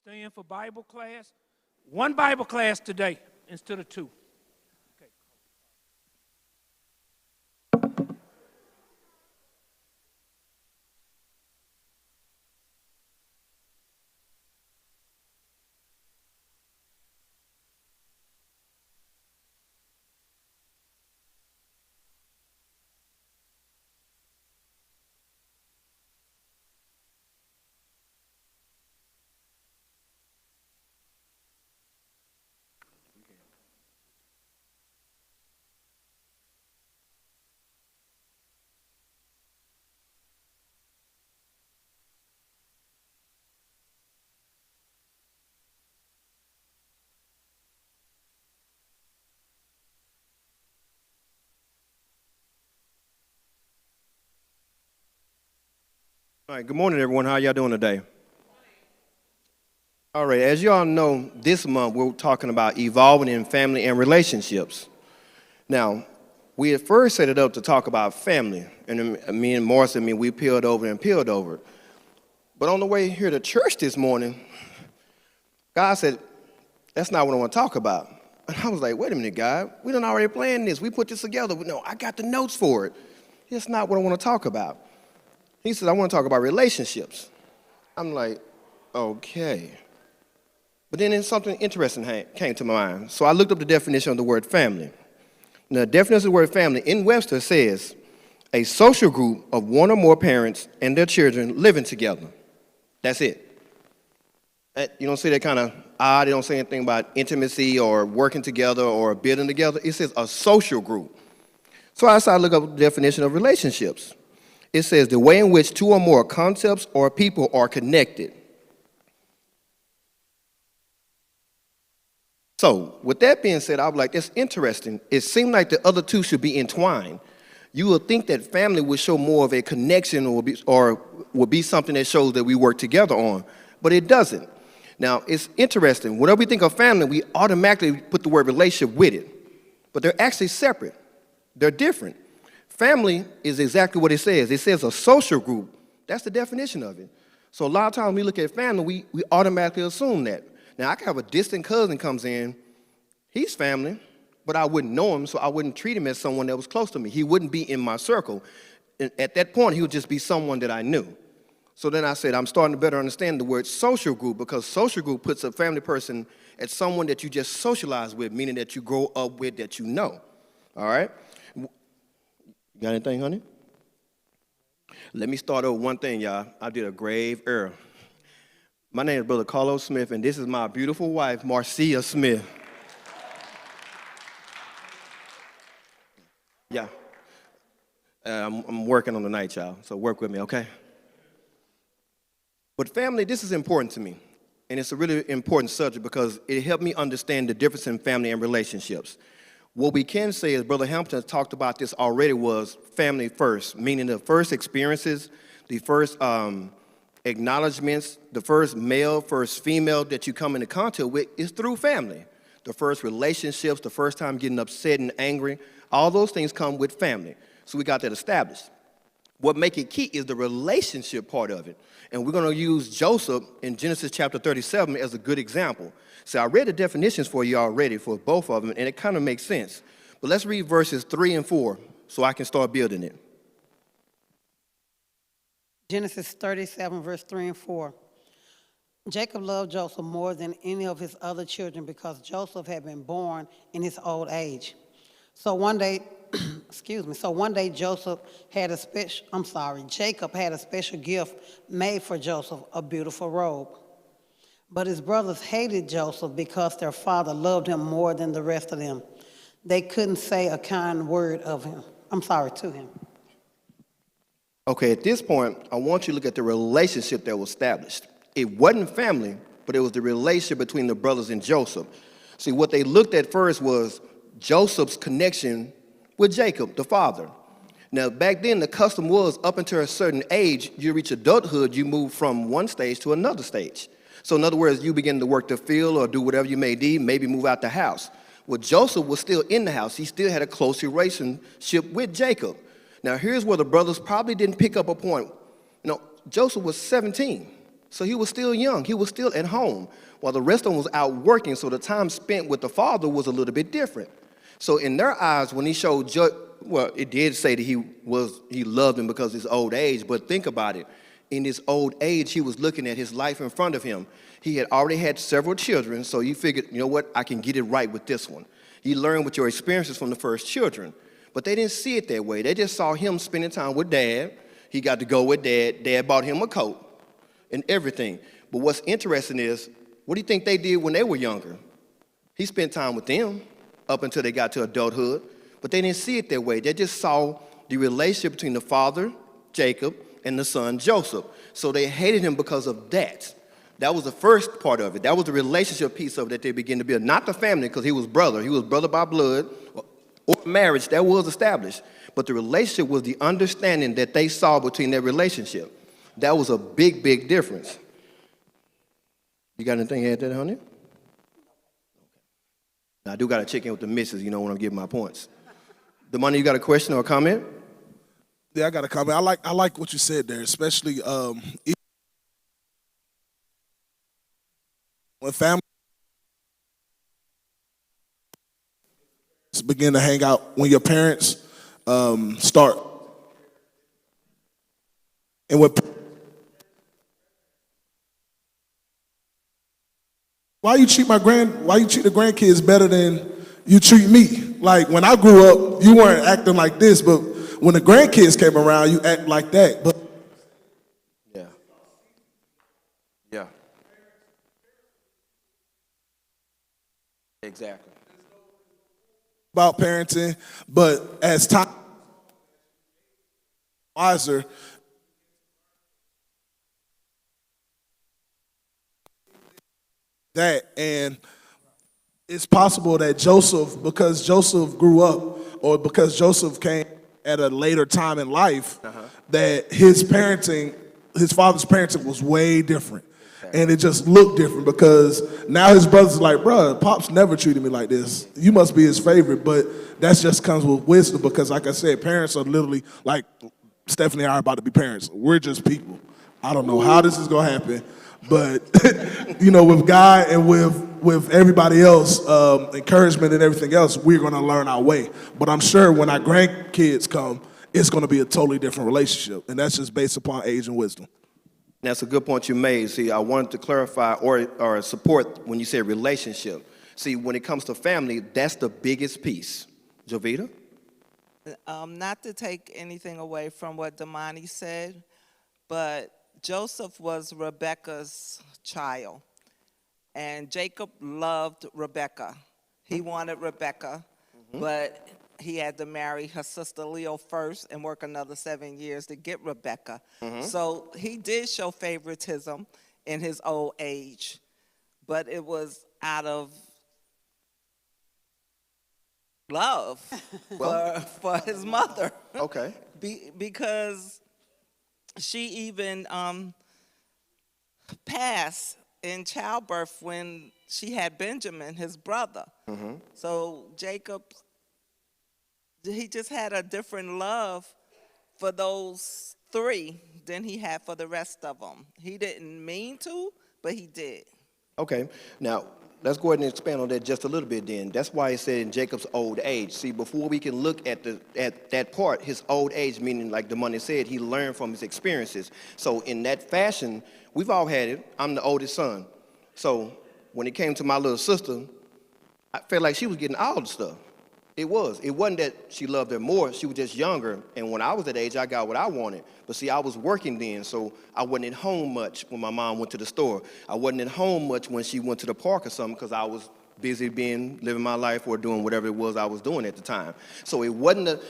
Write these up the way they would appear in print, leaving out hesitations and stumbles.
stand for Bible class. One Bible class today instead of two. Okay. All right, good morning, everyone. How y'all doing today? All right, as y'all know, this month we're talking about evolving in family and relationships. Now, we at first set it up to talk about family, and then me and Morrison, we peeled over and peeled over. But on the way here to church this morning, God said, that's not what I want to talk about. And I was like, wait a minute, God, we done already planned this. We put this together. No, I got the notes for it. It's not what I want to talk about. He said, I want to talk about relationships. I'm like, okay. But then something interesting came to my mind. So I looked up the definition of the word family. Now, the definition of the word family in Webster says, a social group of one or more parents and their children living together. That's it. You don't see that kind of odd. They don't say anything about intimacy or working together or building together. It says a social group. So I decided to look up the definition of relationships. It says the way in which two or more concepts or people are connected. So, with that being said, I was like, that's interesting. It seemed like the other two should be entwined. You would think that family would show more of a connection or would be something that shows that we work together on, but it doesn't. Now, it's interesting. Whenever we think of family, we automatically put the word relationship with it, but they're actually separate. They're different. Family is exactly what it says. It says a social group. That's the definition of it. So a lot of times when we look at family, we automatically assume that. Now, I could have a distant cousin comes in. He's family, but I wouldn't know him, so I wouldn't treat him as someone that was close to me. He wouldn't be in my circle. And at that point, he would just be someone that I knew. So then I said, I'm starting to better understand the word social group, because social group puts a family person as someone that you just socialize with, meaning that you grow up with, that you know. All right? Got anything, honey? Let me start over one thing, y'all. I did a grave error. My name is Brother Carlos Smith, and this is my beautiful wife, Marcia Smith. Yeah. I'm working on the night, y'all, so work with me, okay? But family, this is important to me, and it's a really important subject because it helped me understand the difference in family and relationships. What we can say is Brother Hampton talked about this already was family first, meaning the first experiences, the first acknowledgments, the first male, first female that you come into contact with is through family. The first relationships, the first time getting upset and angry, all those things come with family. So we got that established. What makes it key is the relationship part of it. And we're going to use Joseph in Genesis chapter 37 as a good example. So I read the definitions for you already for both of them, and it kind of makes sense. But let's read verses 3 and 4 so I can start building it. Genesis 37, verse 3 and 4. Jacob loved Joseph more than any of his other children because Joseph had been born in his old age. So one day, Jacob had a special gift made for Joseph, a beautiful robe. But his brothers hated Joseph because their father loved him more than the rest of them. They couldn't say a kind word to him. Okay, at this point, I want you to look at the relationship that was established. It wasn't family, but it was the relationship between the brothers and Joseph. See, what they looked at first was Joseph's connection with Jacob, the father. Now, back then, the custom was up until a certain age, you reach adulthood, you move from one stage to another stage. So in other words, you begin to work the field or do whatever you may do, maybe move out the house. Well, Joseph was still in the house. He still had a close relationship with Jacob. Now, here's where the brothers probably didn't pick up a point. Joseph was 17. So he was still young. He was still at home while the rest of them was out working. So the time spent with the father was a little bit different. So in their eyes, when he showed, well, it did say that he loved him because of his old age. But think about it. In his old age, he was looking at his life in front of him. He had already had several children, so you figured, you know what, I can get it right with this one. You learned with your experiences from the first children. But they didn't see it that way. They just saw him spending time with dad. He got to go with dad. Dad bought him a coat and everything. But what's interesting is, what do you think they did when they were younger? He spent time with them up until they got to adulthood. But they didn't see it that way. They just saw the relationship between the father, Jacob, and the son, Joseph. So they hated him because of that. That was the first part of it. That was the relationship piece of it that they began to build. Not the family, because he was brother. He was brother by blood or marriage. That was established. But the relationship was the understanding that they saw between their relationship. That was a big, big difference. You got anything to add to that, honey? Now, I do got to check in with the missus, when I'm giving my points. The money, you got a question or a comment? Yeah, I got a comment. I like what you said there, especially when families begin to hang out, when your parents start, and why you treat the grandkids better than you treat me? Like when I grew up, you weren't acting like this, but when the grandkids came around, you act like that. But Yeah. Exactly. about parenting, but as time wiser, and it's possible that because Joseph grew up, or because Joseph came at a later time in life, that his father's parenting was way different. And it just looked different because now his brother's like, bro, Pops never treated me like this. You must be his favorite. But that just comes with wisdom because, like I said, parents are literally like Stephanie and I are about to be parents. We're just people. I don't know how this is going to happen. But, with God and with everybody else, encouragement and everything else, we're going to learn our way. But I'm sure when our grandkids come, it's going to be a totally different relationship. And that's just based upon age and wisdom. That's a good point you made. See, I wanted to clarify or support when you said relationship. See, when it comes to family, that's the biggest piece. Jovita? Not to take anything away from what Damani said, but Joseph was Rebekah's child, and Jacob loved Rebekah. He wanted Rebekah, but he had to marry her sister Leah first and work another 7 years to get Rebekah. So he did show favoritism in his old age, but it was out of love for his mother. Okay. Because she even passed in childbirth when she had Benjamin, his brother. So Jacob, he just had a different love for those three than he had for the rest of them. He didn't mean to, but he did. Okay. Now, let's go ahead and expand on that just a little bit then. That's why it said in Jacob's old age. See, before we can look at that part, his old age, meaning like the money said, he learned from his experiences. So in that fashion, we've all had it. I'm the oldest son. So when it came to my little sister, I felt like she was getting all the stuff. It wasn't that she loved her more. She was just younger. And when I was that age, I got what I wanted. But see, I was working then, so I wasn't at home much when my mom went to the store. I wasn't at home much when she went to the park or something because I was busy living my life or doing whatever it was I was doing at the time. So it wasn't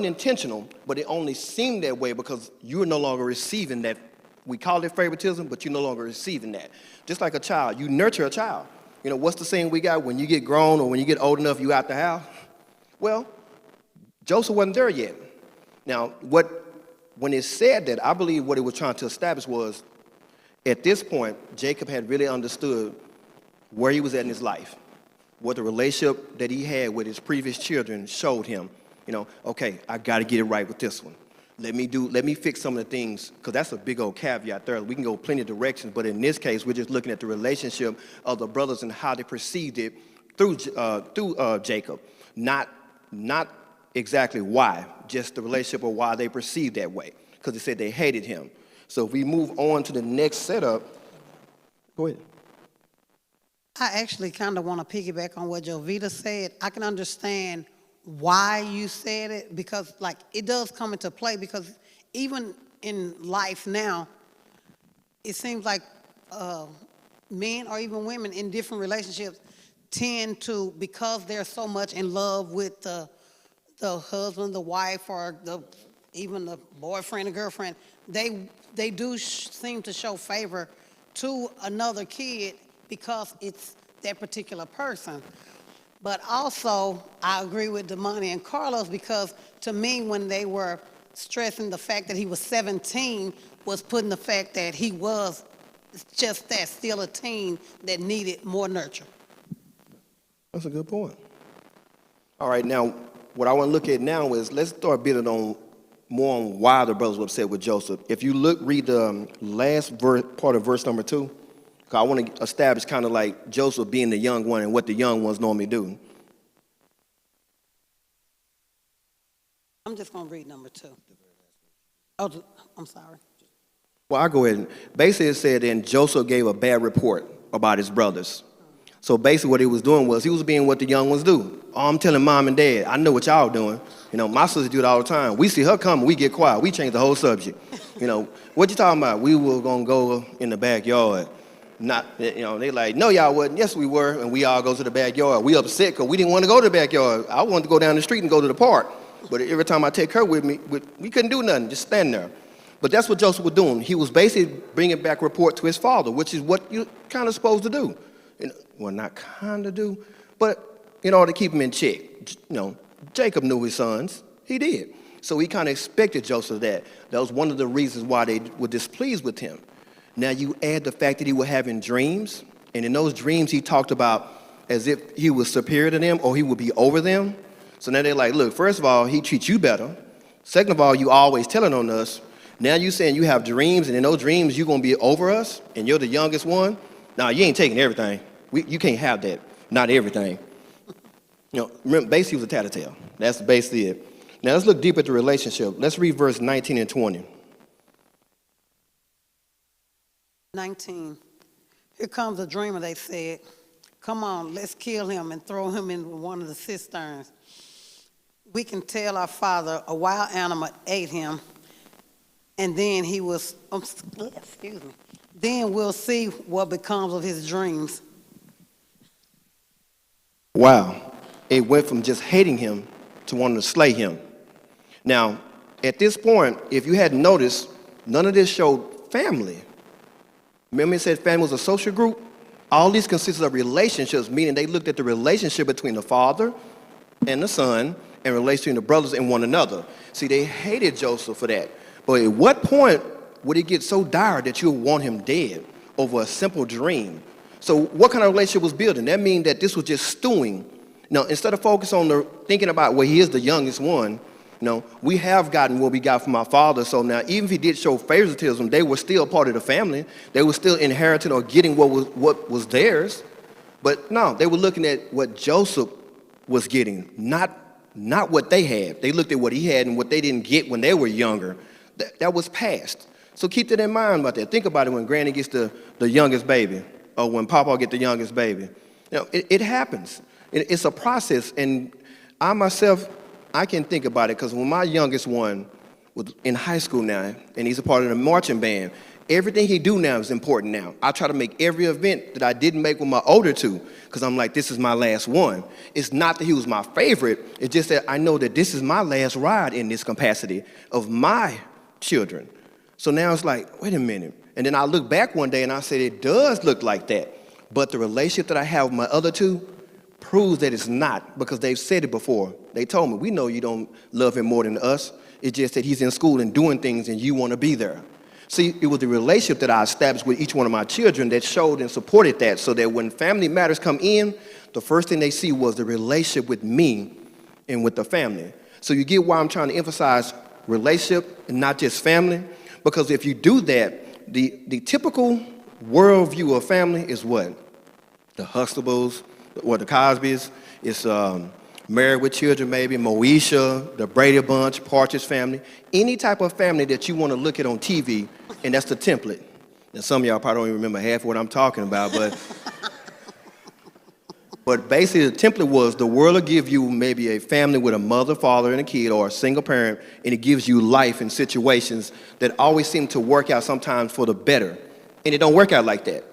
intentional, but it only seemed that way because you were no longer receiving that. We call it favoritism, but you're no longer receiving that. Just like a child, you nurture a child. What's the saying we got? When you get grown or when you get old enough, you out the house? Well, Joseph wasn't there yet. Now, when it said that, I believe what it was trying to establish was, at this point, Jacob had really understood where he was at in his life, what the relationship that he had with his previous children showed him. Okay, I got to get it right with this one. let me fix some of the things, because that's a big old caveat there. We can go plenty of directions, but in this case, we're just looking at the relationship of the brothers and how they perceived it through Jacob. Not exactly why, just the relationship of why they perceived that way, because it said they hated him. So if we move on to the next setup, go ahead. I actually kind of want to piggyback on what Jovita said. I can understand why you said it, because like it does come into play, because even in life now, it seems like men or even women in different relationships tend to, because they're so much in love with the husband, the wife, or even the boyfriend or girlfriend, they do seem to show favor to another kid because it's that particular person. But also, I agree with Damani and Carlos, because to me, when they were stressing the fact that he was 17, was putting the fact that he was just that, still a teen that needed more nurture. That's a good point. All right, now, what I want to look at now is, let's start building on more on why the brothers were upset with Joseph. If you read the last part of verse number 2, because I want to establish kind of like Joseph being the young one and what the young ones normally do. I'm just going to read number 2. Oh, I'm sorry. Well, I'll go ahead. And basically, it said, and Joseph gave a bad report about his brothers. So basically what he was doing was he was being what the young ones do. Oh, I'm telling mom and dad, I know what y'all doing. You know, my sister do it all the time. We see her coming, we get quiet. We change the whole subject. You know, what you talking about? We were going to go in the backyard. Not, you know, they like, no, y'all wasn't. Yes, we were. And we all go to the backyard. We upset because we didn't want to go to the backyard. I wanted to go down the street and go to the park. But every time I take her with me, we couldn't do nothing, just stand there. But that's what Joseph was doing. He was basically bringing back report to his father, which is what you're kind of supposed to do. Well, not kind of do, but in order to keep him in check. You know, Jacob knew his sons. He did. So he kind of expected Joseph that. That was one of the reasons why they were displeased with him. Now you add the fact that he was having dreams, and in those dreams he talked about as if he was superior to them or he would be over them. So now they're like, look, first of all, he treats you better. Second of all, you always telling on us. Now you saying you have dreams, and in those dreams you're going to be over us, and you're the youngest one. Now you ain't taking everything. You can't have that. Not everything. You know, remember, basically he was a tattletale. That's basically it. Now let's look deep at the relationship. Let's read verse 19 and 20. 19. Here comes a dreamer, they said. Come on, let's kill him and throw him in one of the cisterns. We can tell our father a wild animal ate him, and then he was, excuse me, then we'll see what becomes of his dreams. Wow. It went from just hating him to wanting to slay him. Now, at this point, if you hadn't noticed, none of this showed family. Remember it said family was a social group? All these consisted of relationships, meaning they looked at the relationship between the father and the son and relation between the brothers and one another. See, they hated Joseph for that. But at what point would it get so dire that you would want him dead over a simple dream? So what kind of relationship was building? That means that this was just stewing. Now, instead of focus on thinking about, well, he is the youngest one, we have gotten what we got from our father. So now, even if he did show favoritism, they were still part of the family. They were still inheriting or getting what was theirs. But no, they were looking at what Joseph was getting, not what they had. They looked at what he had and what they didn't get when they were younger. That was past. So keep that in mind about that. Think about it when Granny gets the youngest baby, or when Papa gets the youngest baby. It happens. It's a process, and I myself, I can think about it because when my youngest one was in high school now, and he's a part of the marching band, everything he do now is important now. I try to make every event that I didn't make with my older two, because I'm like, this is my last one. It's not that he was my favorite, it's just that I know that this is my last ride in this capacity of my children. So now it's like, wait a minute. And then I look back one day and I said, it does look like that. But the relationship that I have with my other two proves that it's not, because they've said it before. They told me, we know you don't love him more than us. It's just that he's in school and doing things and you want to be there. See, it was the relationship that I established with each one of my children that showed and supported that, so that when family matters come in, the first thing they see was the relationship with me and with the family. So you get why I'm trying to emphasize relationship and not just family. Because if you do that, the typical worldview of family is what? The Huxtables, or the Cosbys. It's Married with Children, maybe, Moesha, the Brady Bunch, Partridge Family. Any type of family that you want to look at on TV, and that's the template. Now, some of y'all probably don't even remember half of what I'm talking about, but basically the template was the world will give you maybe a family with a mother, father, and a kid, or a single parent, and it gives you life in situations that always seem to work out sometimes for the better. And it don't work out like that.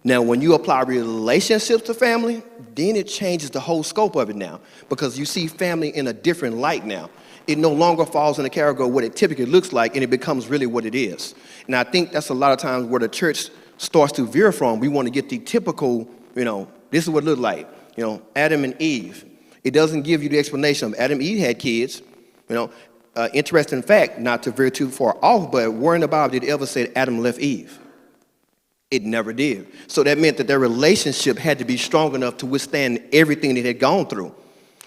Now, when you apply relationships to family, then it changes the whole scope of it now, because you see family in a different light now. It no longer falls in the category of what it typically looks like, and it becomes really what it is. And I think that's a lot of times where the church starts to veer from. We want to get the typical, this is what it looked like, Adam and Eve. It doesn't give you the explanation of Adam and Eve had kids. Interesting fact, not to veer too far off, but where in the Bible did it ever say Adam left Eve? It never did. So that meant that their relationship had to be strong enough to withstand everything they had gone through.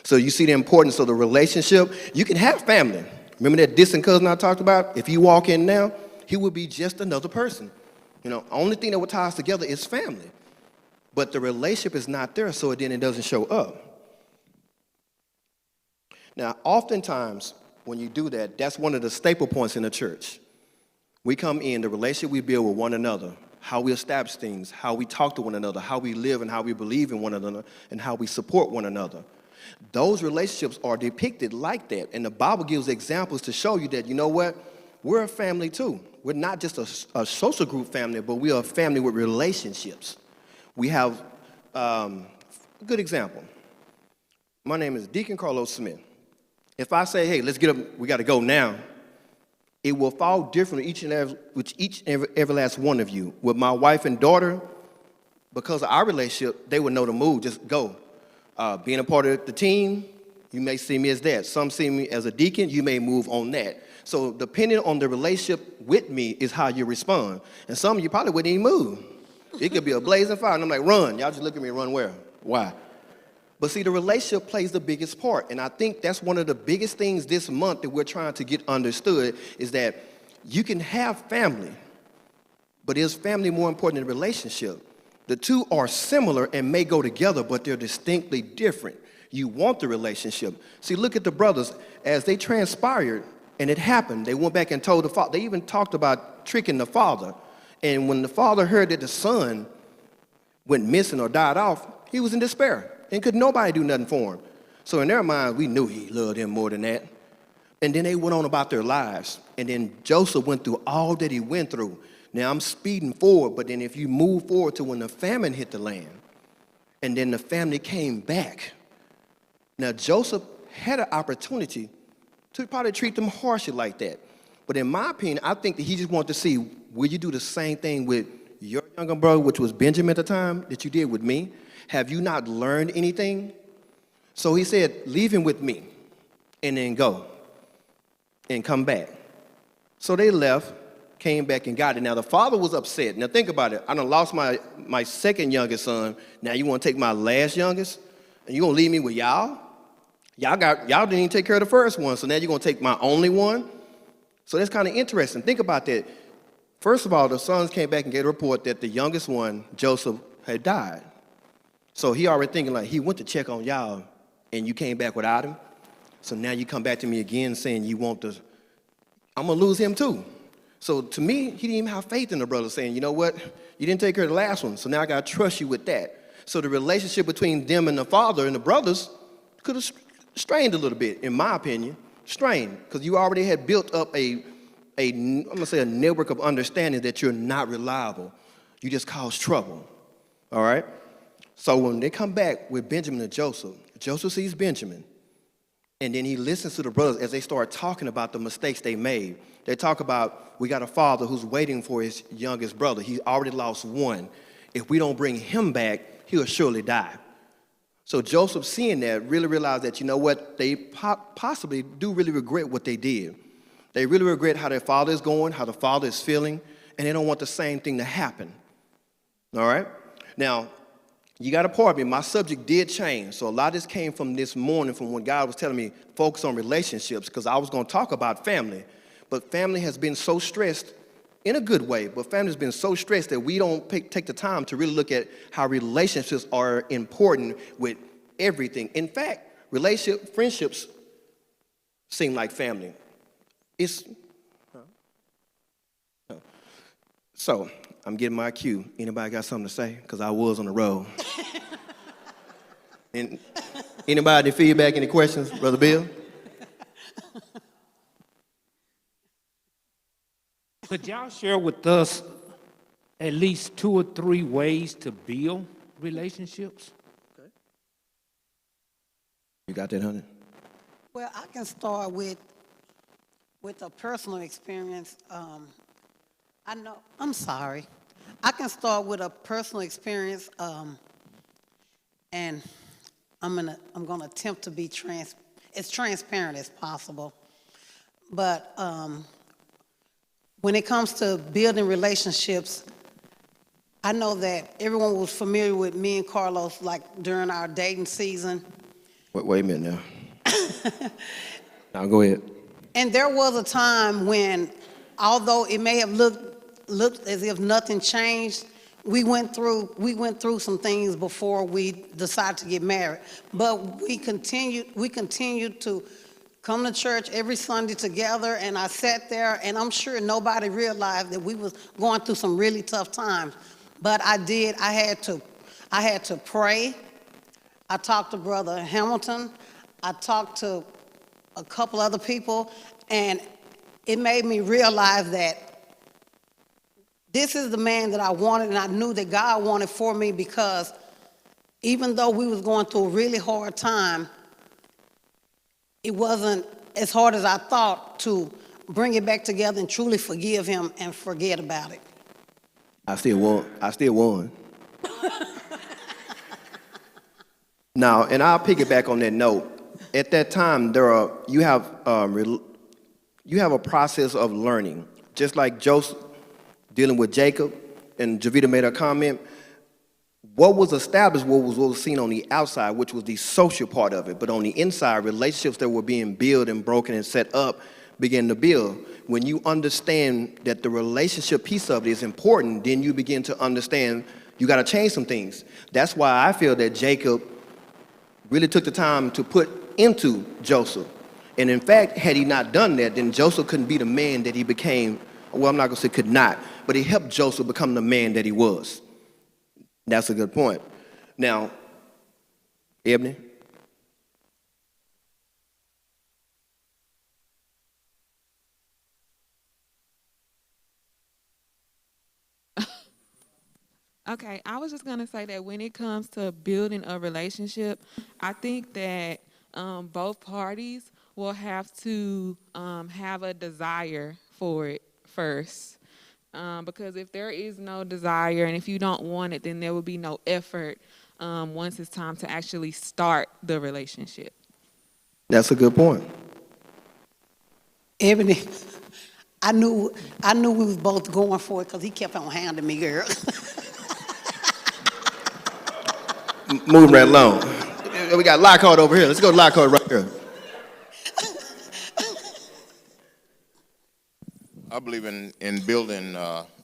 So you see the importance of the relationship. You can have family. Remember that distant cousin I talked about? If you walk in now, he would be just another person. Only thing that would tie us together is family. But the relationship is not there, so then it doesn't show up. Now, oftentimes, when you do that, that's one of the staple points in the church. We come in, the relationship we build with one another, how we establish things, how we talk to one another, how we live and how we believe in one another, and how we support one another. Those relationships are depicted like that, and the Bible gives examples to show you that, we're a family too. We're not just a social group family, but we are a family with relationships. We have a good example. My name is Deacon Carlos Smith. If I say, hey, let's get up, we got to go now, it will fall different with each and every last one of you. With my wife and daughter, because of our relationship, they would know the move, just go. Being a part of the team, you may see me as that. Some see me as a deacon, you may move on that. So depending on the relationship with me is how you respond. And some of you probably wouldn't even move. It could be a blazing fire, and I'm like, run. Y'all just look at me and run where? Why? But see, the relationship plays the biggest part, and I think that's one of the biggest things this month that we're trying to get understood is that you can have family, but is family more important than relationship? The two are similar and may go together, but they're distinctly different. You want the relationship. See, look at the brothers. As they transpired, and it happened, they went back and told the father. They even talked about tricking the father. And when the father heard that the son went missing or died off, he was in despair. And could nobody do nothing for him. So in their minds, we knew he loved him more than that. And then they went on about their lives. And then Joseph went through all that he went through. Now I'm speeding forward, but then if you move forward to when the famine hit the land, and then the family came back. Now Joseph had an opportunity to probably treat them harshly like that. But in my opinion, I think that he just wanted to see, will you do the same thing with your younger brother, which was Benjamin at the time, that you did with me? Have you not learned anything? So he said, leave him with me, and then go, and come back. So they left, came back, and got it. Now the father was upset. Now think about it. I done lost my second youngest son. Now you want to take my last youngest, and you gonna leave me with y'all? Y'all didn't even take care of the first one, so now you're gonna take my only one? So that's kind of interesting. Think about that. First of all, the sons came back and gave a report that the youngest one, Joseph, had died. So he already thinking like, he went to check on y'all and you came back without him. So now you come back to me again saying you want to, I'm gonna lose him too. So to me, he didn't even have faith in the brother saying, you know what, you didn't take care of the last one, so now I gotta trust you with that. So the relationship between them and the father and the brothers could have strained a little bit, in my opinion, strained, because you already had built up I'm gonna say a network of understanding that you're not reliable. You just cause trouble, all right? So when they come back with Benjamin and Joseph, Joseph sees Benjamin, and then he listens to the brothers as they start talking about the mistakes they made. They talk about, we got a father who's waiting for his youngest brother. He's already lost one. If we don't bring him back, he'll surely die. So Joseph, seeing that, really realized that, you know what, they possibly do really regret what they did. They really regret how their father is going, how the father is feeling, and they don't want the same thing to happen. All right? Now, You got to pardon me, my subject did change. So a lot of this came from this morning, from when God was telling me, focus on relationships, because I was going to talk about family. But family has been so stressed, in a good way, but family has been so stressed that we don't take the time to really look at how relationships are important with everything. In fact, friendships seem like family. So, I'm getting my cue. Anybody got something to say? Because I was on the road. And anybody, any feedback, any questions? Brother Bill? Could y'all share with us at least 2 or 3 ways to build relationships? You got that, honey? Well, I can start with a personal experience. I can start with a personal experience, and I'm gonna attempt to be as transparent as possible. But when it comes to building relationships, I know that everyone was familiar with me and Carlos, like during our dating season. Wait a minute now. Now go ahead. And there was a time when, although it may have looked as if nothing changed, we went through some things before we decided to get married. But we continued to come to church every Sunday together, and I sat there, and I'm sure nobody realized that we was going through some really tough times. But I had to pray. I talked to Brother Hamilton. I talked to a couple other people, and it made me realize that this is the man that I wanted, and I knew that God wanted for me, because even though we was going through a really hard time, it wasn't as hard as I thought to bring it back together and truly forgive him and forget about it. I still won. Now, and I'll piggyback on that note. At that time, you have a process of learning, just like Joseph dealing with Jacob, and Javita made a comment. What was established what was seen on the outside, which was the social part of it, but on the inside, relationships that were being built and broken and set up began to build. When you understand that the relationship piece of it is important, then you begin to understand you got to change some things. That's why I feel that Jacob really took the time to put into Joseph. And in fact, had he not done that, then Joseph couldn't be the man that he became. Well, I'm not going to say could not, but he helped Joseph become the man that he was. That's a good point. Now, Ebony? Okay, I was just gonna say that when it comes to building a relationship, I think that both parties will have to have a desire for it first. Because if there is no desire and if you don't want it, then there will be no effort once it's time to actually start the relationship. That's a good point. Ebony, I knew we was both going for it because he kept on hounding me, girl. Moving right along. We got Lockhart over here. Let's go to Lockhart right here. I believe in building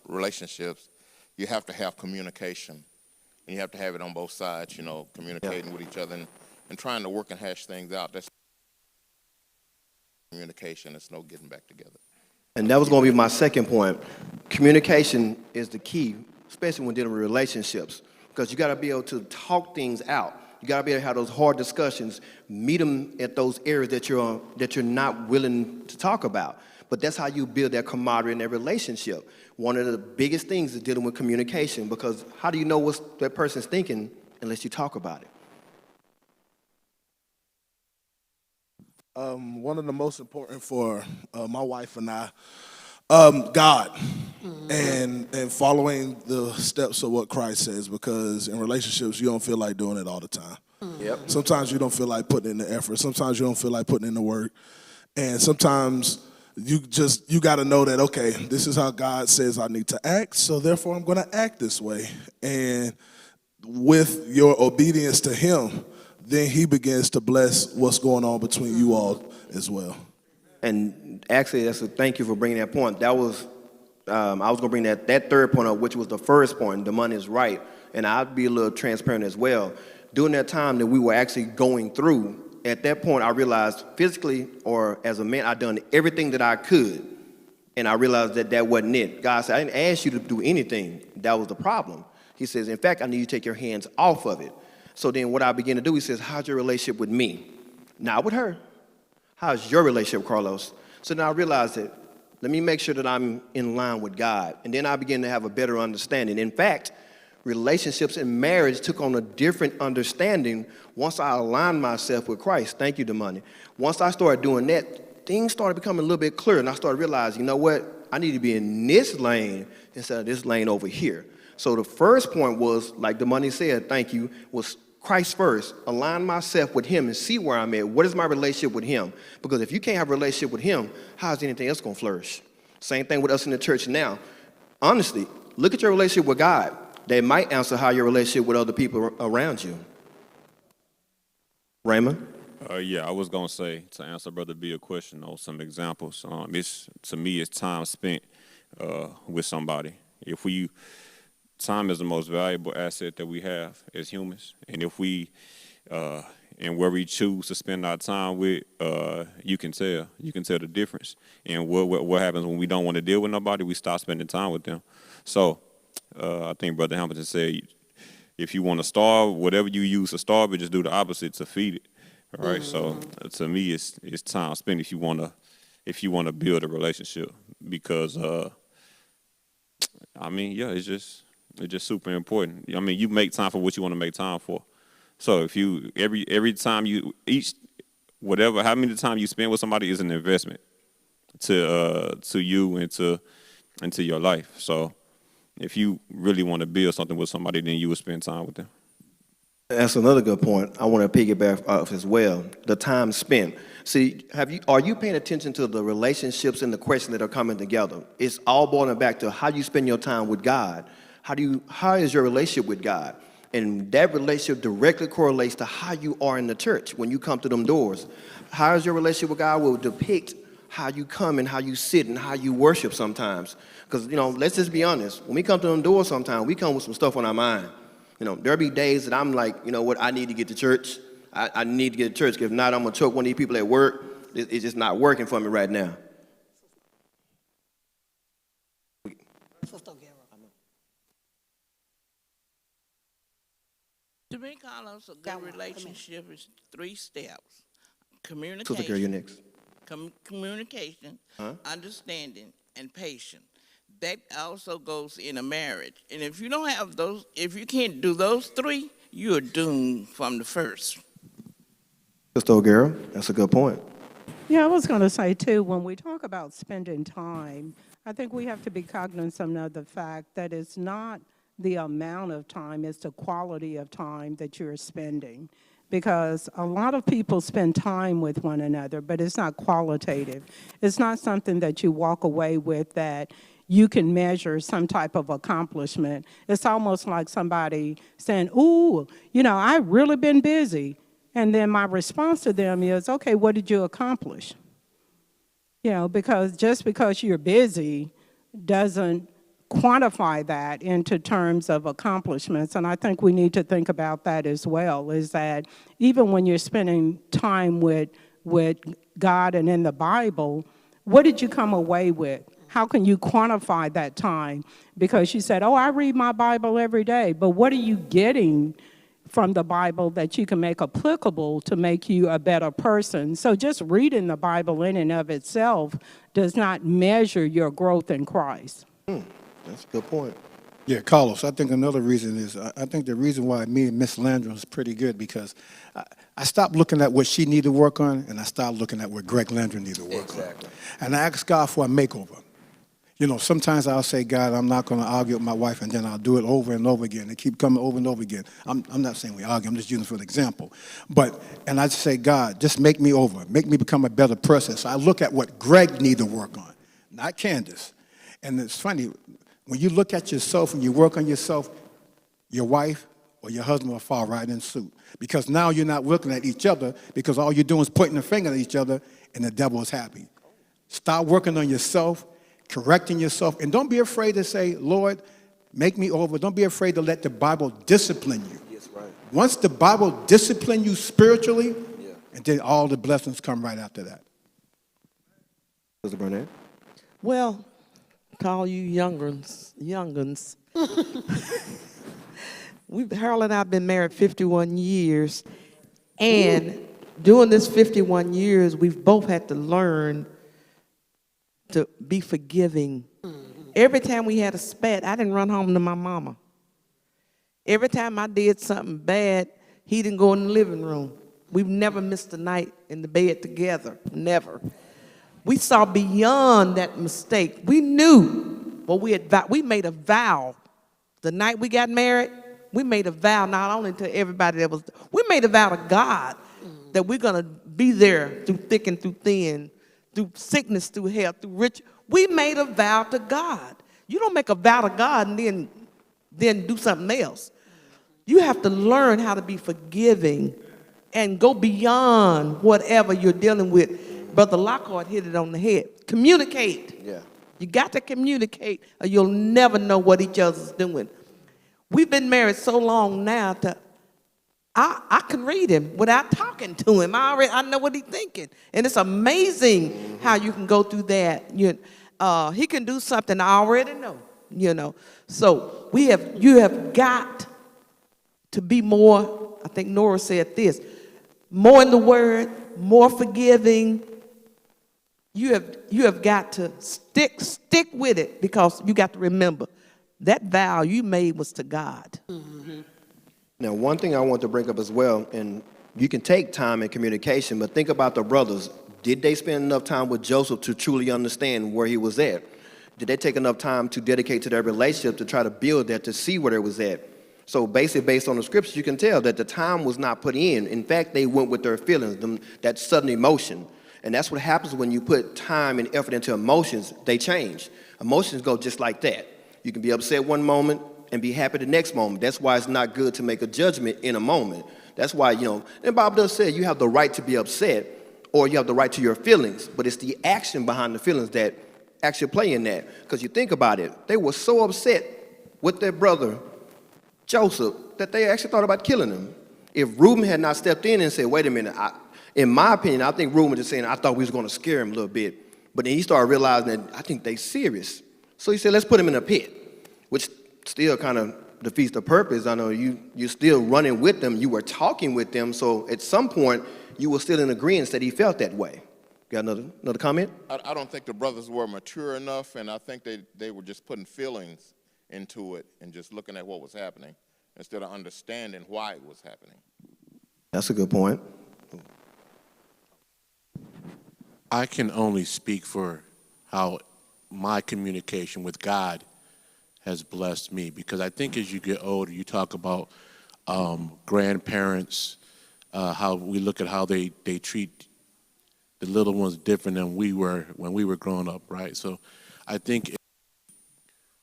relationships, you have to have communication. And you have to have it on both sides, communicating with each other and trying to work and hash things out. That's communication. It's no getting back together. And that was going to be my second point. Communication is the key, especially when dealing with relationships, because you got to be able to talk things out. You got to be able to have those hard discussions, meet them at those areas that you're not willing to talk about. But that's how you build that camaraderie in that relationship. One of the biggest things is dealing with communication, because how do you know what that person's thinking unless you talk about it? One of the most important for my wife and I, God, and following the steps of what Christ says, because in relationships, you don't feel like doing it all the time. Yep. Sometimes you don't feel like putting in the effort. Sometimes you don't feel like putting in the work. And sometimes you got to know that, okay, this is how God says I need to act, so therefore I'm going to act this way. And with your obedience to him, then he begins to bless what's going on between you all as well. And actually, thank you for bringing that point. That was, I was going to bring that third point up, which was the first point. The money is right. And I'd be a little transparent as well. During that time that we were actually going through, at that point, I realized physically or as a man, I'd done everything that I could. And I realized that that wasn't it. God said, I didn't ask you to do anything. That was the problem. He says, in fact, I need you to take your hands off of it. So then what I began to do, he says, how's your relationship with me? Not with her. How's your relationship, Carlos? So then I realized that, let me make sure that I'm in line with God. And then I began to have a better understanding. In fact, relationships and marriage took on a different understanding once I aligned myself with Christ. Thank you, Damani. Once I started doing that, things started becoming a little bit clearer, and I started realizing, you know what? I need to be in this lane instead of this lane over here. So the first point was, like Damani said, thank you, was Christ first. Align myself with him and see where I'm at. What is my relationship with him? Because if you can't have a relationship with him, how is anything else going to flourish? Same thing with us in the church now. Honestly, look at your relationship with God. They might answer how your relationship with other people around you. Raymond? Yeah, I was gonna say, to answer Brother Bill's question on some examples. To me, it's time spent with somebody. Time is the most valuable asset that we have as humans, and if we and where we choose to spend our time with, you can tell the difference. And what happens when we don't want to deal with nobody, we stop spending time with them. So I think Brother Hamilton said, if you want to starve, whatever you use to starve it, just do the opposite to feed it. All right. So to me, it's time spent if you want to build a relationship, because it's just super important. I mean, you make time for what you want to make time for. So if you every time how many time you spend with somebody is an investment to you and to your life. So if you really want to build something with somebody, then you will spend time with them. That's another good point. I want to piggyback off as well. The time spent. See, are you paying attention to the relationships and the questions that are coming together? It's all boiling back to how you spend your time with God. How is your relationship with God? And that relationship directly correlates to how you are in the church when you come to them doors. How is your relationship with God will depict how you come and how you sit and how you worship sometimes. Because, let's just be honest. When we come to them doors sometimes, we come with some stuff on our mind. There'll be days that I'm like, you know what, I need to get to church. I need to get to church, because if not, I'm going to choke one of these people at work. It's just not working for me right now. To me, Carlos, a good relationship is 3 steps. Communication. Sister girl, you're next. Communication, understanding, and patience. That also goes in a marriage. And if you don't have those, if you can't do those 3, you are doomed from the first. Sister O'Gara, that's a good point. Yeah, I was going to say, too, when we talk about spending time, I think we have to be cognizant of the fact that it's not the amount of time, it's the quality of time that you're spending. Because a lot of people spend time with one another, but it's not qualitative. It's not something that you walk away with that you can measure some type of accomplishment. It's almost like somebody saying, ooh, I've really been busy. And then my response to them is, okay, what did you accomplish? Because just because you're busy doesn't quantify that into terms of accomplishments. And I think we need to think about that as well, is that even when you're spending time with God and in the Bible, what did you come away with? How can you quantify that time? Because you said, I read my Bible every day, but what are you getting from the Bible that you can make applicable to make you a better person? So just reading the Bible in and of itself does not measure your growth in Christ. That's a good point. Yeah, Carlos, I think another reason is, I think the reason why me and Miss Landrum is pretty good, because I stopped looking at what she needed to work on, and I started looking at what Greg Landrum needed to work on. And I asked God for a makeover. Sometimes I'll say, God, I'm not going to argue with my wife, and then I'll do it over and over again. They keep coming over and over again. I'm not saying we argue. I'm just using it for an example. And I just say, God, just make me over. Make me become a better person. So I look at what Greg needs to work on, not Candace. And it's funny, when you look at yourself and you work on yourself, your wife or your husband will fall right in suit. Because now you're not looking at each other because all you're doing is pointing the finger at each other and the devil is happy. Start working on yourself, correcting yourself, and don't be afraid to say, Lord, make me over. Don't be afraid to let the Bible discipline you. Yes, right. Once the Bible disciplines you spiritually, and then all the blessings come right after that. Mr. Burnett? Well, to all you young'uns, Harold and I have been married 51 years, and during this 51 years, we've both had to learn to be forgiving. Every time we had a spat, I didn't run home to my mama. Every time I did something bad, he didn't go in the living room. We've never missed a night in the bed together, never. We saw beyond that mistake. We knew what we had. We made a vow. The night we got married, we made a vow not only to everybody that was, we made a vow to God that we're going to be there through thick and through thin, through sickness, through health, through rich. We made a vow to God. You don't make a vow to God and then do something else. You have to learn how to be forgiving and go beyond whatever you're dealing with. Brother Lockhart hit it on the head. Communicate. Yeah. You got to communicate or you'll never know what each other's doing. We've been married so long now I can read him without talking to him. I know what he's thinking. And it's amazing how you can go through that. He can do something I already know, So you have got to be more, I think Nora said this, more in the word, more forgiving. You have got to stick with it because you got to remember that vow you made was to God. Mm-hmm. Now, one thing I want to bring up as well, and you can take time and communication, but think about the brothers. Did they spend enough time with Joseph to truly understand where he was at? Did they take enough time to dedicate to their relationship to try to build that, to see where it was at? So basically, based on the scriptures, you can tell that the time was not put in. In fact, they went with their feelings, that sudden emotion. And that's what happens when you put time and effort into emotions. They change. Emotions go just like that. You can be upset one moment and be happy the next moment. That's why it's not good to make a judgment in a moment. That's why, and the Bible does say you have the right to be upset or you have the right to your feelings, but it's the action behind the feelings that actually play in that. Because you think about it, they were so upset with their brother, Joseph, that they actually thought about killing him. If Reuben had not stepped in and said, wait a minute, in my opinion, I think Reuben was just saying, I thought we was going to scare him a little bit. But then he started realizing that I think they serious. So he said, let's put him in a pit, which still kind of defeats the purpose. I know you're still running with them. You were talking with them. So at some point, you were still in agreement that he felt that way. Got another comment? I don't think the brothers were mature enough, and I think they were just putting feelings into it and just looking at what was happening instead of understanding why it was happening. That's a good point. I can only speak for how my communication with God has blessed me, because I think as you get older, you talk about grandparents, how we look at how they treat the little ones different than we were when we were growing up, right? So I think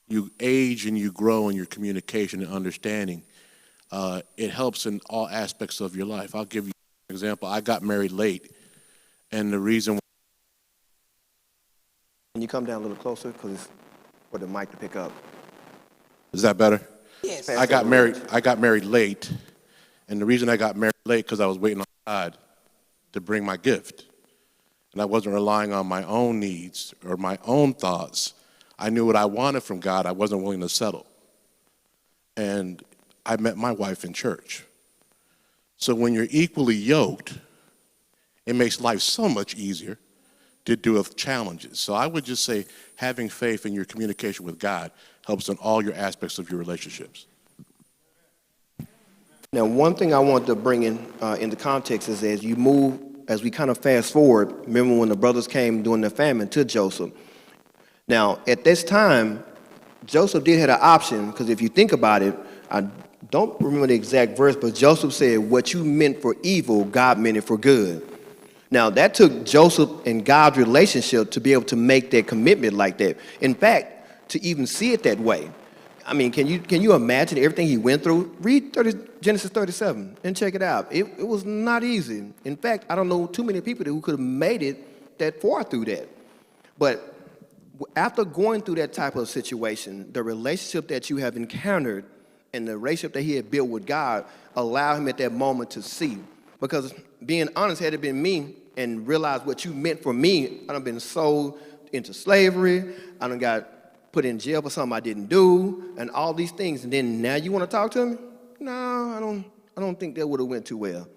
you age and you grow in your communication and understanding, it helps in all aspects of your life. I'll give you an example. I got married late, and the reason. Can you come down a little closer because for the mic to pick up? Is that better? Yes. I got married late, and the reason I got married late because I was waiting on God to bring my gift, and I wasn't relying on my own needs or my own thoughts. I knew what I wanted from God. I wasn't willing to settle, and I met my wife in church. So when you're equally yoked, it makes life so much easier to deal with challenges. So I would just say having faith in your communication with God helps in all your aspects of your relationships. Now, one thing I want to bring in the context is as we kind of fast forward, remember when the brothers came during the famine to Joseph. Now, at this time, Joseph did have an option, because if you think about it, I don't remember the exact verse, but Joseph said, what you meant for evil, God meant it for good. Now, that took Joseph and God's relationship to be able to make that commitment like that. In fact, to even see it that way. I mean, can you imagine everything he went through? Read Genesis 37 and check it out. It was not easy. In fact, I don't know too many people who could have made it that far through that. But after going through that type of situation, the relationship that you have encountered and the relationship that he had built with God allowed him at that moment to see. Because being honest, had it been me and realized what you meant for me, I'd have been sold into slavery, I done got put in jail for something I didn't do, and all these things, and then now you want to talk to me? No, I don't think that would have went too well.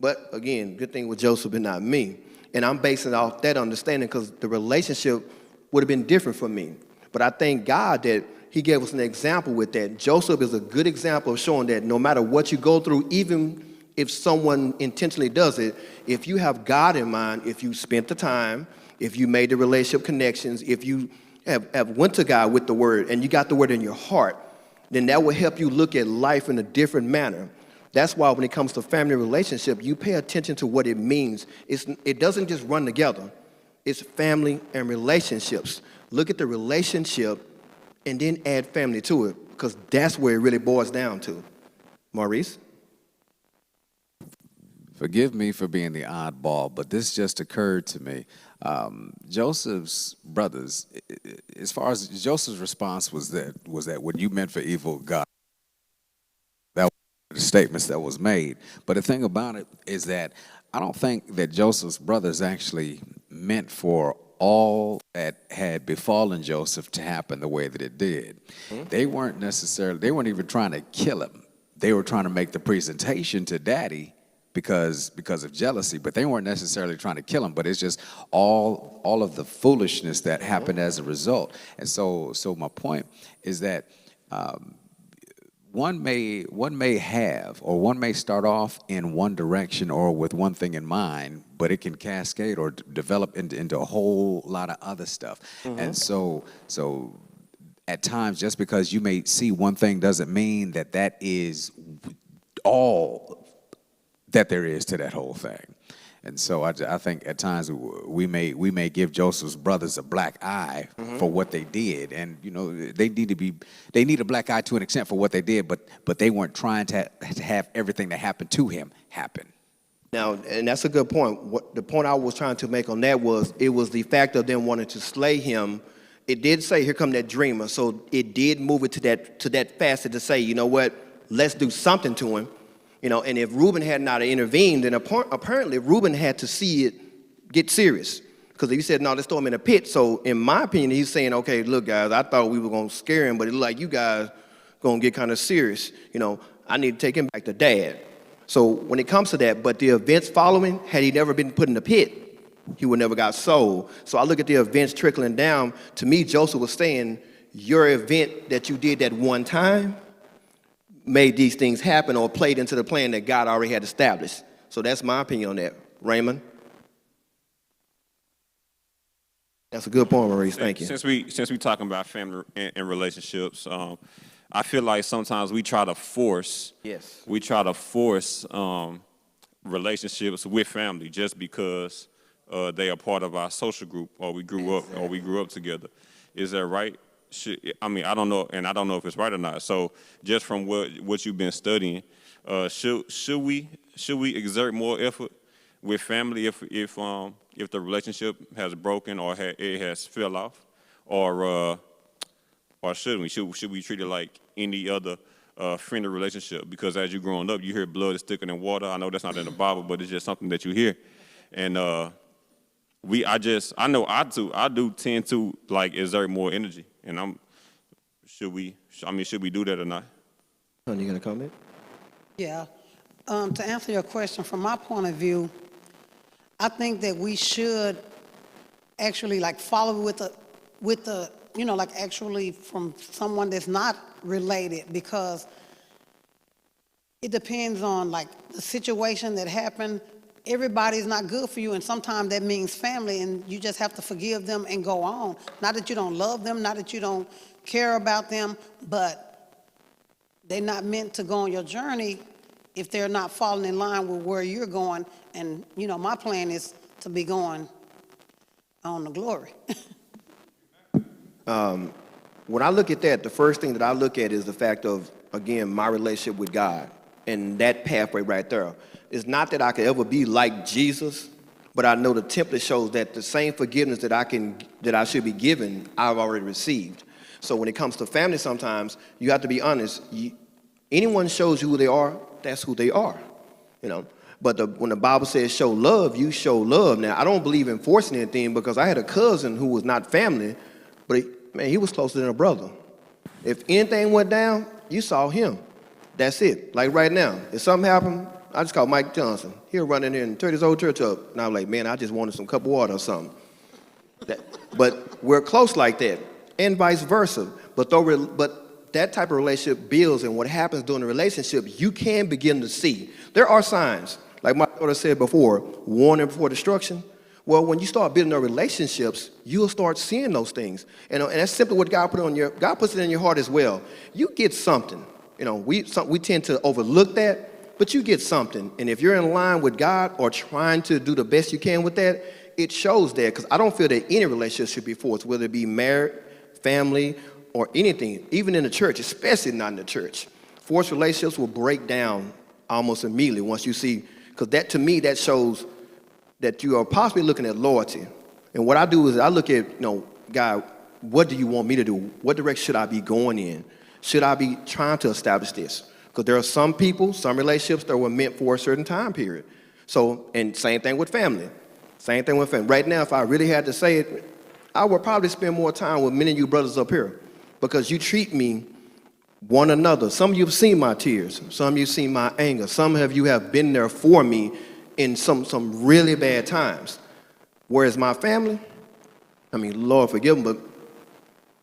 But again, good thing with Joseph and not me. And I'm basing it off that understanding because the relationship would have been different for me. But I thank God that he gave us an example with that. Joseph is a good example of showing that no matter what you go through, even if someone intentionally does it, if you have God in mind, if you spent the time, if you made the relationship connections, if you have went to God with the word and you got the word in your heart, then that will help you look at life in a different manner. That's why when it comes to family relationship, you pay attention to what it means. It doesn't just run together. It's family and relationships. Look at the relationship and then add family to it because that's where it really boils down to. Maurice? Forgive me for being the oddball, but this just occurred to me. Joseph's brothers, as far as Joseph's response was that what you meant for evil, God, that was the statements that was made. But the thing about it is that I don't think that Joseph's brothers actually meant for all that had befallen Joseph to happen the way that it did. They weren't even trying to kill him. They were trying to make the presentation to daddy because of jealousy, but they weren't necessarily trying to kill him, but it's just all of the foolishness that happened as a result. And so my point is that one may have, or one may start off in one direction or with one thing in mind, but it can cascade or develop into a whole lot of other stuff. And so at times, just because you may see one thing doesn't mean that is all that there is to that whole thing. And so I think at times we may give Joseph's brothers a black eye for what they did, and they need a black eye to an extent for what they did, but they weren't trying to have everything that happened to him happen. Now, and that's a good point. The point I was trying to make on that was it was the fact of them wanting to slay him. It did say, "Here come that dreamer," so it did move it to that facet to say, you know what, let's do something to him. And if Reuben had not intervened, then apparently Reuben had to see it get serious. Because he said, no, let's throw him in a pit. So in my opinion, he's saying, okay, look, guys, I thought we were going to scare him, but it looked like you guys going to get kind of serious. I need to take him back to dad. So when it comes to that, but the events following, had he never been put in the pit, he would never got sold. So I look at the events trickling down. To me, Joseph was saying, your event that you did that one time made these things happen or played into the plan that God already had established. So that's my opinion on that. Raymond? That's a good point, Maurice. Thank you. Since we talking about family and relationships, I feel like sometimes we try to force relationships with family just because they are part of our social group or we grew up together. Is that right? I don't know, and I don't know if it's right or not. So, just from what you've been studying, should we exert more effort with family if the relationship has broken or it has fell off, or shouldn't we? Should we treat it like any other friendly relationship? Because as you're growing up, you hear blood is thicker than water. I know that's not in the Bible, but it's just something that you hear, and I do tend to exert more energy. And should we do that or not? You gonna comment? Yeah. To answer your question, from my point of view, I think that we should actually follow with the actually from someone that's not related, because it depends on the situation that happened. Everybody's not good for you, and sometimes that means family, and you just have to forgive them and go on. Not that you don't love them, not that you don't care about them, but they're not meant to go on your journey if they're not falling in line with where you're going. And, my plan is to be going on to glory. when I look at that, the first thing that I look at is the fact of, again, my relationship with God and that pathway right there. It's not that I could ever be like Jesus, but I know the template shows that the same forgiveness that I should be given, I've already received. So when it comes to family, sometimes you have to be honest. Anyone shows you who they are, that's who they are, you know. But when the Bible says show love, you show love. Now, I don't believe in forcing anything, because I had a cousin who was not family, but he was closer than a brother. If anything went down, you saw him. That's it. Like right now, if something happened, I just called Mike Johnson. He'll run in here and turn his old church up. And I'm like, man, I just wanted some cup of water or something. But we're close like that, and vice versa. But that type of relationship builds, and what happens during the relationship, you can begin to see. There are signs. Like my daughter said before, warning before destruction. Well, when you start building those relationships, you'll start seeing those things. And that's simply what God puts it in your heart as well. You get something. You know, we tend to overlook that, but you get something. And if you're in line with God or trying to do the best you can with that, it shows there. Because I don't feel that any relationship should be forced, whether it be married, family, or anything, even in the church, especially not in the church. Forced relationships will break down almost immediately once you see, because that, to me, that shows that you are possibly looking at loyalty. And what I do is I look at, you know, God, what do you want me to do? What direction should I be going in? Should I be trying to establish this? Because there are some people, some relationships that were meant for a certain time period. So, and same thing with family. Same thing with family. Right now, if I really had to say it, I would probably spend more time with many of you brothers up here, because you treat me one another. Some of you have seen my tears. Some of you have seen my anger. Some of you have been there for me in some really bad times. Whereas my family, I mean, Lord forgive them, but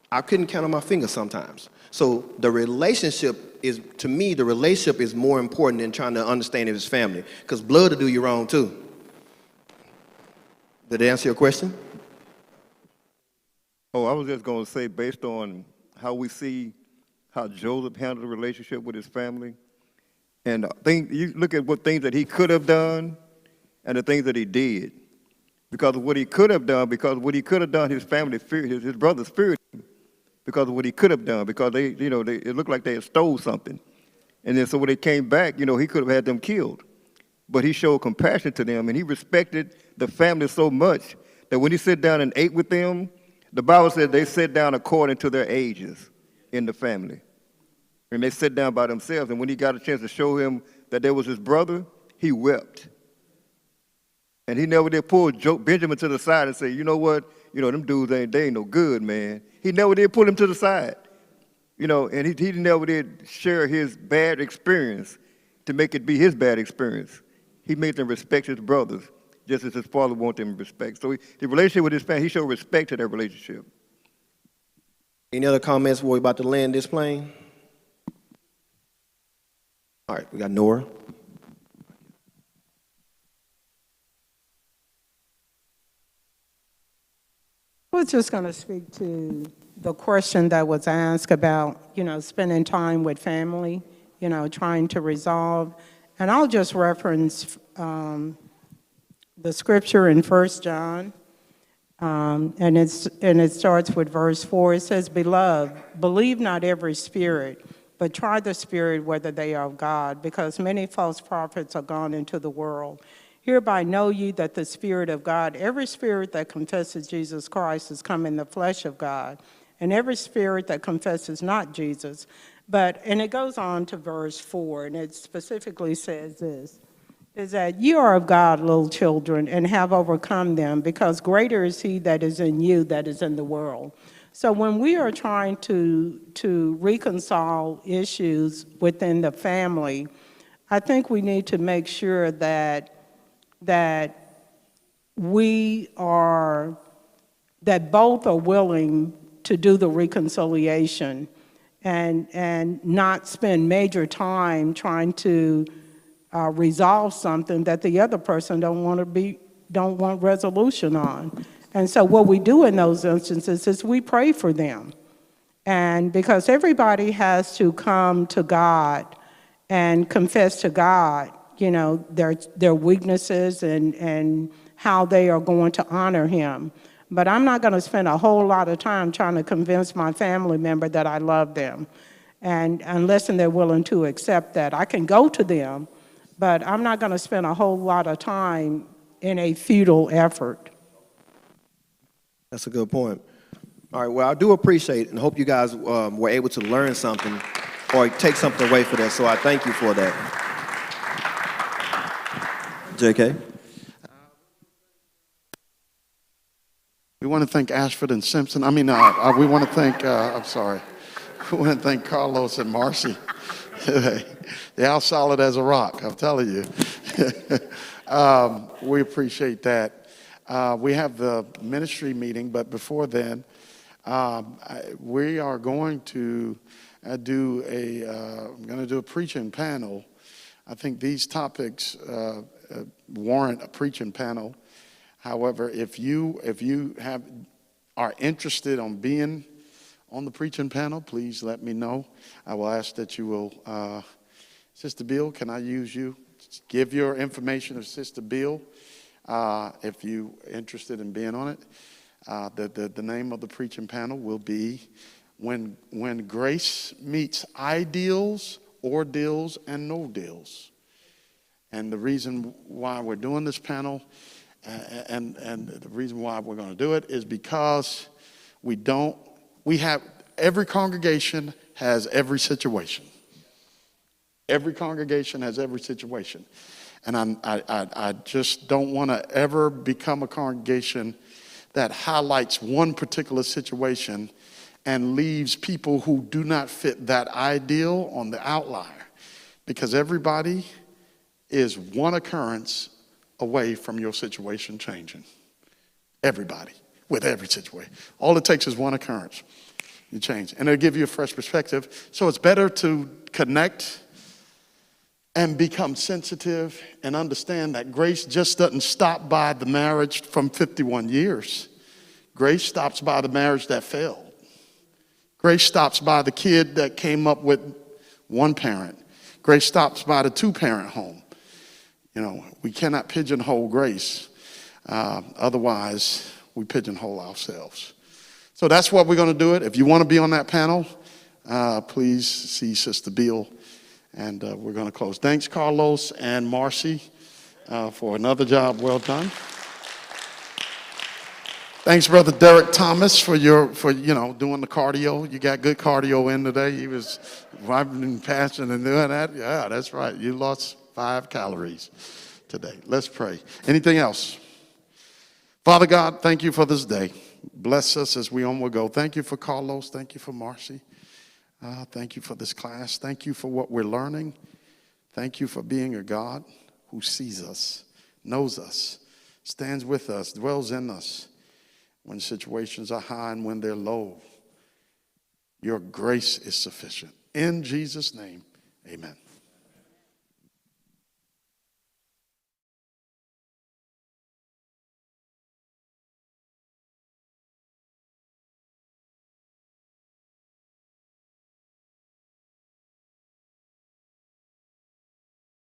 I couldn't count on my fingers sometimes. So the relationship is, to me, the relationship is more important than trying to understand if it's family, because blood will do you wrong too. Did that answer your question? Oh, I was just going to say, based on how we see how Joseph handled the relationship with his family, and you look at what things that he could have done and the things that he did. Because of what he could have done, his family feared, his brothers feared him because of what he could have done, because it looked like they had stole something. And then so when they came back, he could have had them killed. But he showed compassion to them, and he respected the family so much that when he sat down and ate with them, the Bible said they sat down according to their ages in the family. And they sat down by themselves, and when he got a chance to show him that there was his brother, he wept. And he never did pull Benjamin to the side and say, you know what, them dudes they ain't no good, man. He never did pull him to the side. And he never did share his bad experience to make it be his bad experience. He made them respect his brothers, just as his father wanted them to respect. So the relationship with his family, he showed respect to that relationship. Any other comments before we're about to land this plane? All right, we got Nora. I was just going to speak to the question that was asked about, spending time with family, trying to resolve. And I'll just reference the scripture in 1 John, and it starts with verse 4. It says, "Beloved, believe not every spirit, but try the spirit whether they are of God, because many false prophets are gone into the world. Hereby know ye that the Spirit of God, every spirit that confesses Jesus Christ is come in the flesh of God, and every spirit that confesses not Jesus." And it goes on to verse 4, and it specifically says this, is that you are of God, little children, and have overcome them, because greater is he that is in you that is in the world. So when we are trying to reconcile issues within the family, I think we need to make sure that both are willing to do the reconciliation and not spend major time trying to resolve something that the other person don't want resolution on. And so what we do in those instances is we pray for them. And because everybody has to come to God and confess to God, their weaknesses and how they are going to honor him. But I'm not going to spend a whole lot of time trying to convince my family member that I love them, and unless they're willing to accept that. I can go to them, but I'm not going to spend a whole lot of time in a futile effort. That's a good point. All right, well, I do appreciate and hope you guys were able to learn something or take something away for that, so I thank you for that. JK? We want to thank Ashford and Simpson. We want to thank, we want to thank Carlos and Marcy. They're all solid as a rock, I'm telling you. We appreciate that. We have the ministry meeting, but before then, we are going to do a preaching panel. I think these topics warrant a preaching panel. However, if you are interested in being on the preaching panel, please let me know. I will ask that you will, Sister Bill, can I use you? Give your information to Sister Bill if you're interested in being on it. The name of the preaching panel will be When Grace Meets Ideals, Ordeals, and No Deals. And the reason why we're doing this panel and the reason why we're going to do it is because every congregation has every situation. Every congregation has every situation. And I just don't want to ever become a congregation that highlights one particular situation and leaves people who do not fit that ideal on the outlier. Because everybody is one occurrence away from your situation changing. Everybody, with every situation. All it takes is one occurrence. You change. And it'll give you a fresh perspective. So it's better to connect and become sensitive and understand that grace just doesn't stop by the marriage from 51 years. Grace stops by the marriage that failed. Grace stops by the kid that came up with one parent. Grace stops by the two-parent home. We cannot pigeonhole grace. Otherwise, we pigeonhole ourselves. So that's what we're going to do it. If you want to be on that panel, please see Sister Bill. And we're going to close. Thanks, Carlos and Marcy, for another job well done. Thanks, Brother Derek Thomas, for doing the cardio. You got good cardio in today. He was vibing, passion, and doing that. Yeah, that's right. You lost 5 calories today. Let's pray. Anything else? Father God, thank you for this day. Bless us as we onward go. Thank you for Carlos. Thank you for Marcy. Thank you for this class. Thank you for what we're learning. Thank you for being a God who sees us, knows us, stands with us, dwells in us when situations are high and when they're low. Your grace is sufficient. In Jesus' name, amen.